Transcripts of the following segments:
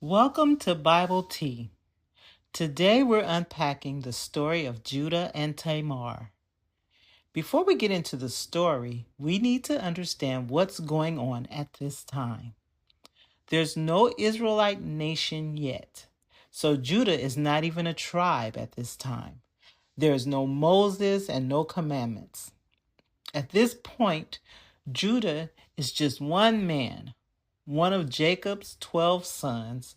Welcome to Bible Tea. Today we're unpacking the story of Judah and Tamar. Before we get into the story, we need to understand what's going on at this time. There's no Israelite nation yet, so Judah is not even a tribe at this time. There is no Moses and no commandments. At this point, Judah is just one man, one of Jacob's 12 sons,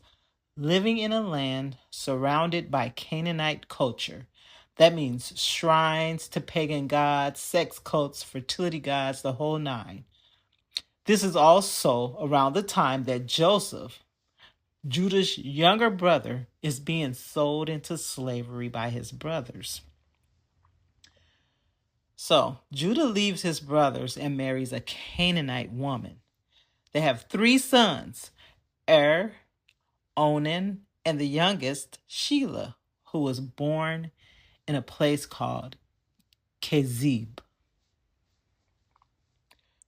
living in a land surrounded by Canaanite culture. That means shrines to pagan gods, sex cults, fertility gods, the whole nine. This is also around the time that Joseph, Judah's younger brother, is being sold into slavery by his brothers. So Judah leaves his brothers and marries a Canaanite woman. They have 3 sons, Onan, and the youngest, Shelah, who was born in a place called Kezib.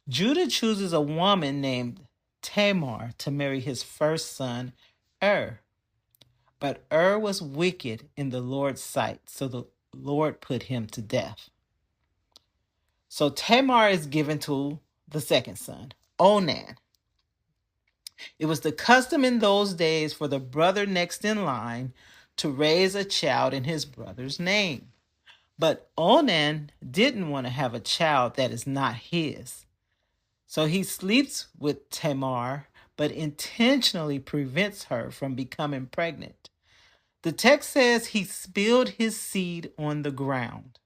Judah chooses a woman named Tamar to marry his first son, But was wicked in the Lord's sight, so the Lord put him to death. So Tamar is given to the second son, Onan. It was the custom in those days for the brother next in line to raise a child in his brother's name. But Onan didn't want to have a child that is not his. So he sleeps with Tamar, but intentionally prevents her from becoming pregnant. The text says he spilled his seed on the ground.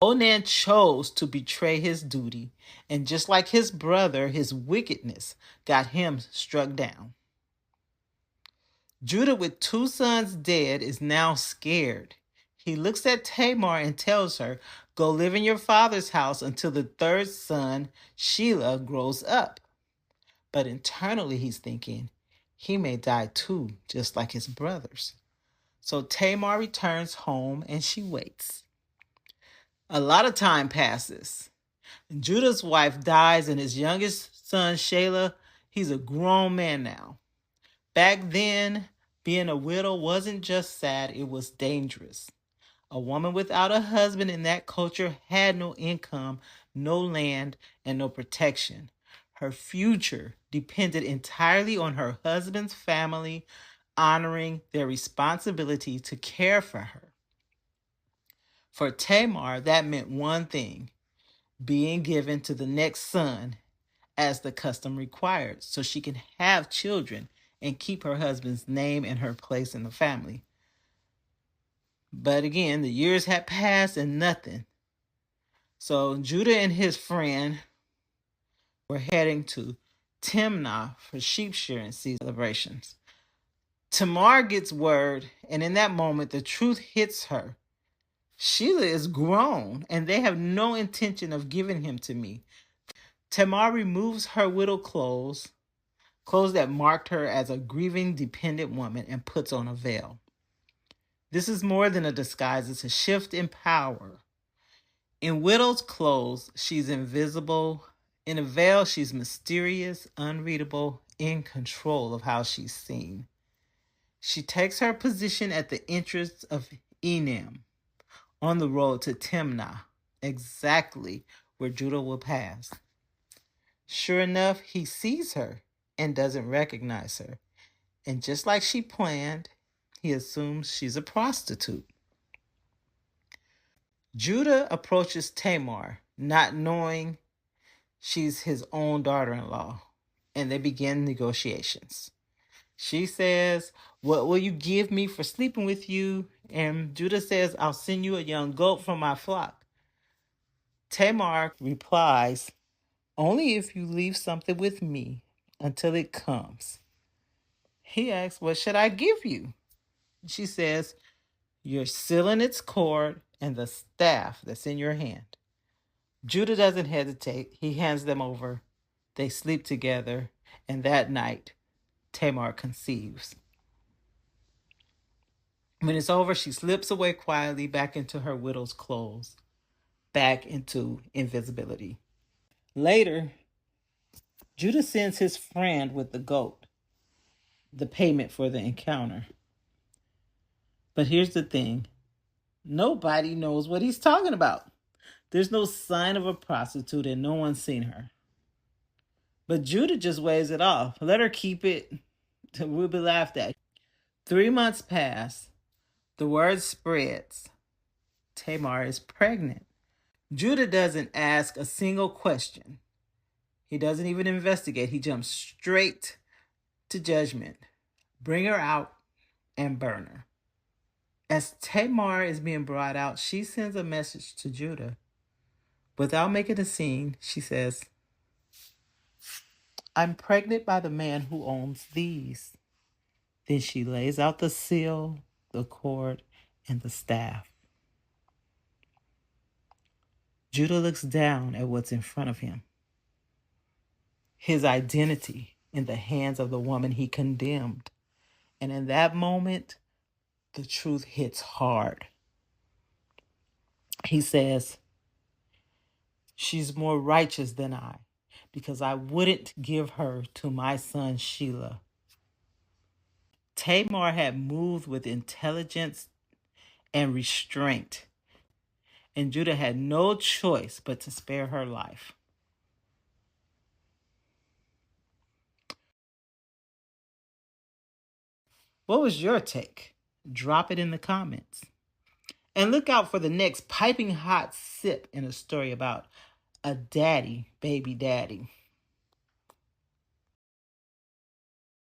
Onan chose to betray his duty, and just like his brother, his wickedness got him struck down. Judah, with 2 sons dead, is now scared. He looks at Tamar and tells her, "Go live in your father's house until the 3rd son, Shelah, grows up." But internally he's thinking, he may die too, just like his brothers. So Tamar returns home and she waits. A lot of time passes. Judah's wife dies and his youngest son, Shelah, he's a grown man now. Back then, being a widow wasn't just sad, it was dangerous. A woman without a husband in that culture had no income, no land, and no protection. Her future depended entirely on her husband's family honoring their responsibility to care for her. For Tamar, that meant one thing: being given to the next son as the custom required, so she can have children and keep her husband's name and her place in the family. But again, the years had passed and nothing. So Judah and his friend were heading to Timnah for sheep shearing celebrations. Tamar gets word, and in that moment, the truth hits her. Shelah is grown, and they have no intention of giving him to me. Tamar removes her widow clothes that marked her as a grieving, dependent woman, and puts on a veil. This is more than a disguise, it's a shift in power. In widow's clothes, she's invisible. In a veil, she's mysterious, unreadable, in control of how she's seen. She takes her position at the entrance of Enim, on the road to Timnah, exactly where Judah will pass. Sure enough, he sees her and doesn't recognize her. And just like she planned, he assumes she's a prostitute. Judah approaches Tamar, not knowing she's his own daughter-in-law, and they begin negotiations. She says, "What will you give me for sleeping with you?" And Judah says, "I'll send you a young goat from my flock." Tamar replies, "Only if you leave something with me until it comes." He asks, "What should I give you?" She says, "Your seal and its cord and the staff that's in your hand." Judah doesn't hesitate. He hands them over. They sleep together, and that night, Tamar conceives. When it's over, she slips away quietly back into her widow's clothes, back into invisibility. Later, Judah sends his friend with the goat. the payment for the encounter. But here's the thing. Nobody knows what he's talking about. There's no sign of a prostitute and no one's seen her. But Judah just waves it off. Let her keep it. We'll be laughed at. 3 months pass. The word spreads. Tamar is pregnant. Judah doesn't ask a single question. He doesn't even investigate. He jumps straight to judgment. Bring her out and burn her. As Tamar is being brought out, she sends a message to Judah. Without making a scene, she says, I'm pregnant by the man who owns these. Then she lays out the seal, the cord, and the staff. Judah looks down at what's in front of him. His identity in the hands of the woman he condemned. And in that moment, the truth hits hard. He says, she's more righteous than I, because I wouldn't give her to my son Shelah. Tamar had moved with intelligence and restraint, and Judah had no choice but to spare her life. What was your take? Drop it in the comments. And look out for the next piping hot sip in a story about a daddy, baby daddy.